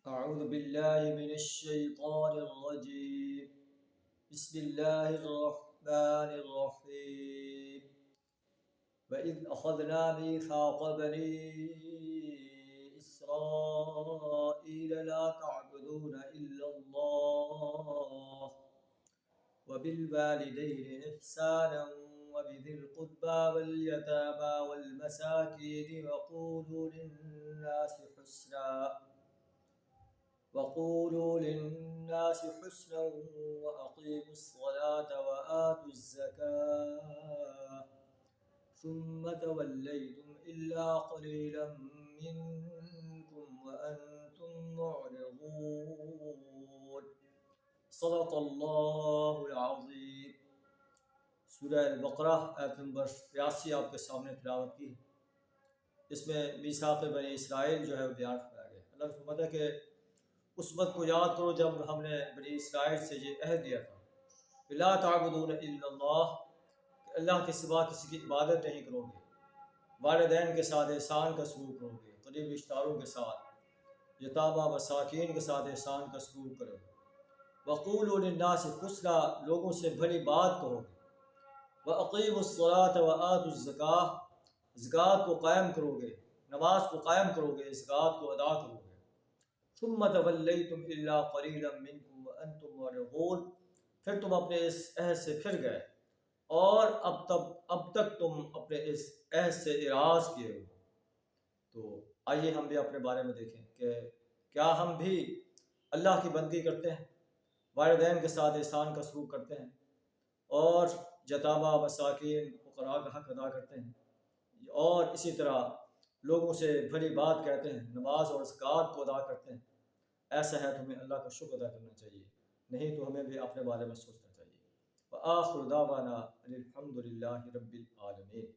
أعوذ بالله من الشيطان الرجيم. بسم الله الرحمن الرحيم. وإذ أخذنا ميثاق بني إسرائيل لا تعبدون إلا الله وبالوالدين إحسانا وبذي القربى واليتامى والمساكين وقولوا للناس حسنا وأقيموا الصلاة وآتوا الزكاة ثم توليتم إلا قليلا منكم وأنتم معرضون. صدق اللہ العظیم. سورہ البقرہ آیت نمبر 83 آپ کے سامنے تلاوت کی. اس میں میثاق بنی اسرائیل جو ہے وہ بیان کرایا گیا. اللہ فرماتا ہے کہ اس وقت کو یاد کرو جب ہم نے بنی اسرائیل سے یہ عہد دیا تھا لا تعبدون الا اللہ، کہ اللہ کے سوا کسی کی عبادت نہیں کرو گے، والدین کے ساتھ احسان کا سلوک کرو گے، قریبی رشتہ داروں کے ساتھ، یتامہ مساکین کے ساتھ احسان کا سلوک کرو گے، وقولوا للناس حسنا، لوگوں سے بھلی بات کہو گے، واقیموا الصلاۃ وآتوا الزکاۃ، زکوٰۃ کو قائم کرو گے، نماز کو قائم کرو گے، زکوٰۃ کو ادا کرو گے. ثم تولیتم الا قلیلا منکم وانتم معرضون، پھر تم اپنے اس عہد سے پھر گئے اور اب تک تم اپنے اس عہد سے اعراض کیے ہو. تو آئیے ہم بھی اپنے بارے میں دیکھیں کہ کیا ہم بھی اللہ کی بندگی کرتے ہیں، والدین کے ساتھ احسان کا سلوک کرتے ہیں اور یتامہ مساکین فقراء کا حق ادا کرتے ہیں، اور اسی طرح لوگوں سے بھلی بات کہتے ہیں، نماز اور زکوٰۃ کو ادا کرتے ہیں. ایسا ہے تو ہمیں اللہ کا شکر ادا کرنا چاہیے، نہیں تو ہمیں بھی اپنے بارے میں سوچنا چاہیے. وآخر دعوانا ان الحمد للہ رب العالمین.